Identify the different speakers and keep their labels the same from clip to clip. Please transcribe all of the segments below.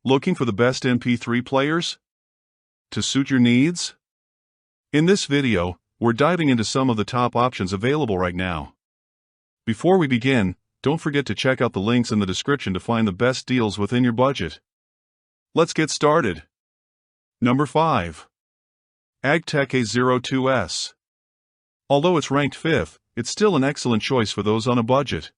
Speaker 1: Looking for the best MP3 players to suit your needs? In this video, we're diving into some of the top options available right now. Before we begin, don't forget to check out the links in the description to find the best deals within your budget. Let's get started. Number 5. AGPTEK A02S. Although it's ranked 5th, it's still an excellent choice for those on a budget.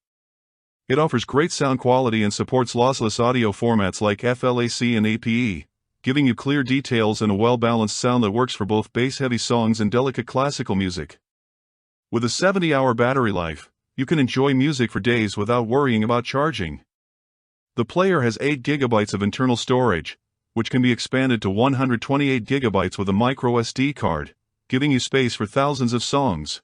Speaker 1: It offers great sound quality and supports lossless audio formats like FLAC and APE, giving you clear details and a well-balanced sound that works for both bass-heavy songs and delicate classical music. With a 70-hour battery life, you can enjoy music for days without worrying about charging. The player has 8 GB of internal storage, which can be expanded to 128 GB with a microSD card, giving you space for thousands of songs.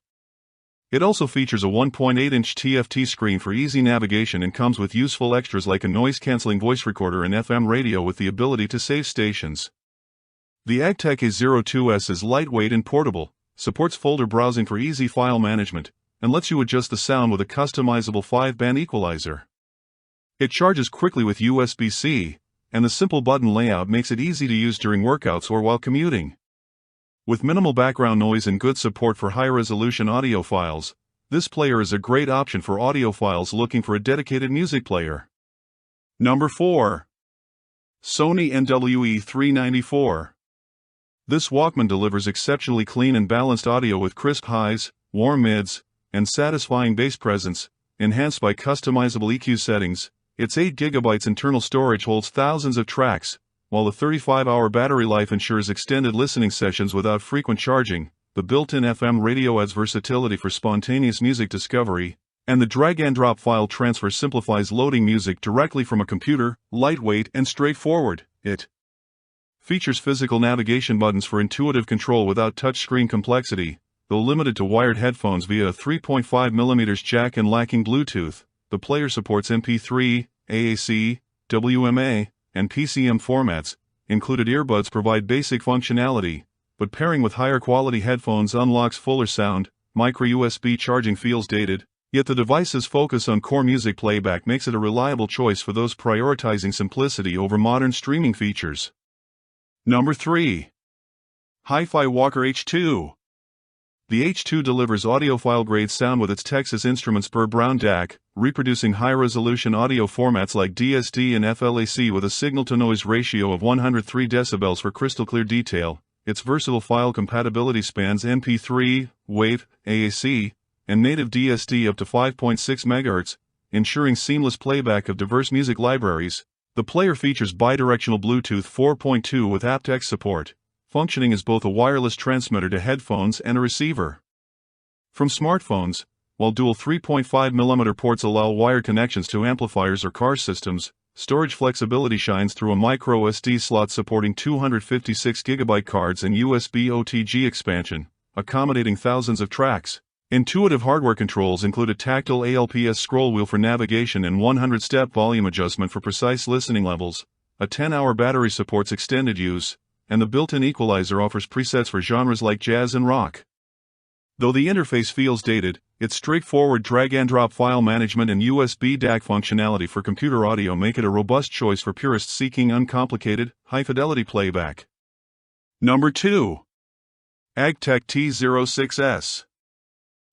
Speaker 1: It also features a 1.8-inch TFT screen for easy navigation and comes with useful extras like a noise-canceling voice recorder and FM radio with the ability to save stations. The AGPTEK A02S is lightweight and portable, supports folder browsing for easy file management, and lets you adjust the sound with a customizable 5-band equalizer. It charges quickly with USB-C, and the simple button layout makes it easy to use during workouts or while commuting. With minimal background noise and good support for high-resolution audio files, this player is a great option for audiophiles looking for a dedicated music player. Number 4. Sony NWE394. This Walkman delivers exceptionally clean and balanced audio with crisp highs, warm mids, and satisfying bass presence, enhanced by customizable EQ settings. Its 8 GB internal storage holds thousands of tracks, while the 35-hour battery life ensures extended listening sessions without frequent charging. The built-in FM radio adds versatility for spontaneous music discovery, and the drag-and-drop file transfer simplifies loading music directly from a computer. Lightweight and straightforward, it features physical navigation buttons for intuitive control without touchscreen complexity. Though limited to wired headphones via a 3.5mm jack and lacking Bluetooth, the player supports MP3, AAC, WMA, and PCM formats. Included earbuds provide basic functionality, but pairing with higher quality headphones unlocks fuller sound. Micro USB charging feels dated, yet the device's focus on core music playback makes it a reliable choice for those prioritizing simplicity over modern streaming features. Number 3. HIFI Walker H2. The H2 delivers audiophile-grade sound with its Texas Instruments Burr Brown DAC, reproducing high-resolution audio formats like DSD and FLAC with a signal-to-noise ratio of 103 dB for crystal-clear detail. Its versatile file compatibility spans MP3, WAV, AAC, and native DSD up to 5.6 MHz, ensuring seamless playback of diverse music libraries. The player features bidirectional Bluetooth 4.2 with aptX support, functioning as both a wireless transmitter to headphones and a receiver. From smartphones, while dual 3.5mm ports allow wired connections to amplifiers or car systems, storage flexibility shines through a microSD slot supporting 256 GB cards and USB OTG expansion, accommodating thousands of tracks. Intuitive hardware controls include a tactile ALPS scroll wheel for navigation and 100-step volume adjustment for precise listening levels. A 10-hour battery supports extended use, and the built-in equalizer offers presets for genres like jazz and rock. Though the interface feels dated, its straightforward drag-and-drop file management and USB DAC functionality for computer audio make it a robust choice for purists seeking uncomplicated, high-fidelity playback. Number 2. AGPTEK T06S.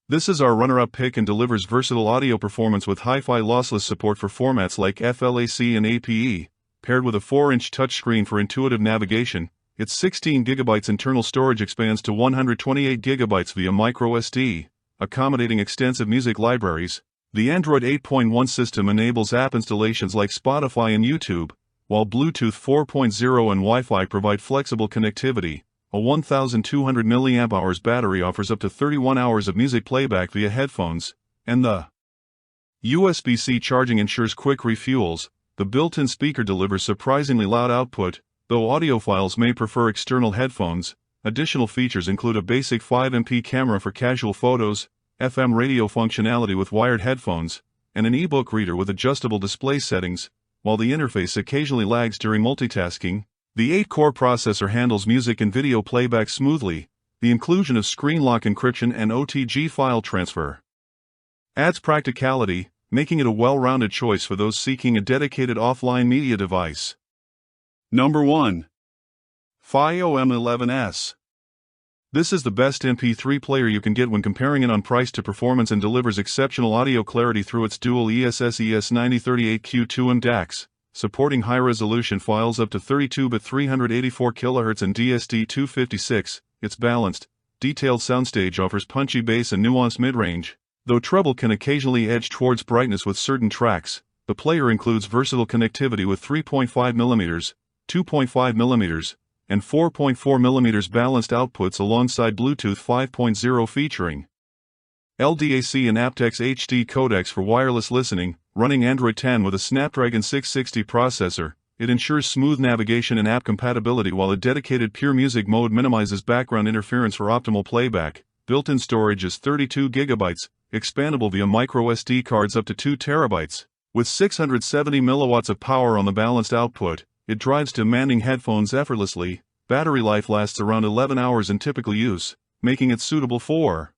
Speaker 1: This is our runner-up pick and delivers versatile audio performance with hi-fi lossless support for formats like FLAC and APE, paired with a 4-inch touchscreen for intuitive navigation. Its 16 GB internal storage expands to 128 GB via microSD, accommodating extensive music libraries. The Android 8.1 system enables app installations like Spotify and YouTube, while Bluetooth 4.0 and Wi-Fi provide flexible connectivity. A 1,200 mAh battery offers up to 31 hours of music playback via headphones, and the USB-C charging ensures quick refuels. The built-in speaker delivers surprisingly loud output, though audiophiles may prefer external headphones. Additional features include a basic 5MP camera for casual photos, FM radio functionality with wired headphones, and an ebook reader with adjustable display settings. While the interface occasionally lags during multitasking, the 8-core processor handles music and video playback smoothly. The inclusion of screen lock encryption and OTG file transfer adds practicality, making it a well-rounded choice for those seeking a dedicated offline media device. Number 1. FiiO M11S. This is the best MP3 player you can get when comparing it on price to performance, and delivers exceptional audio clarity through its dual ESS-ES9038Q2M DACs, supporting high-resolution files up to 32-bit 384 kHz and DSD-256. Its balanced, detailed soundstage offers punchy bass and nuanced mid-range. Though treble can occasionally edge towards brightness with certain tracks, the player includes versatile connectivity with 3.5mm, 2.5mm, and 4.4mm balanced outputs alongside Bluetooth 5.0 featuring LDAC and aptX HD codecs for wireless listening. Running Android 10 with a Snapdragon 660 processor, it ensures smooth navigation and app compatibility, while a dedicated pure music mode minimizes background interference for optimal playback. Built-in storage is 32GB, expandable via microSD cards up to 2TB. With 670 mW of power on the balanced output, it drives demanding headphones effortlessly. Battery life lasts around 11 hours in typical use, making it suitable for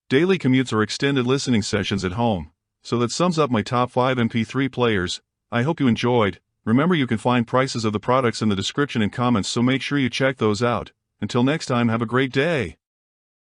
Speaker 1: daily commutes or extended listening sessions at home. So that sums up my top 5 MP3 players. I hope you enjoyed. Remember, you can find prices of the products in the description and comments, so make sure you check those out. Until next time, have a great day.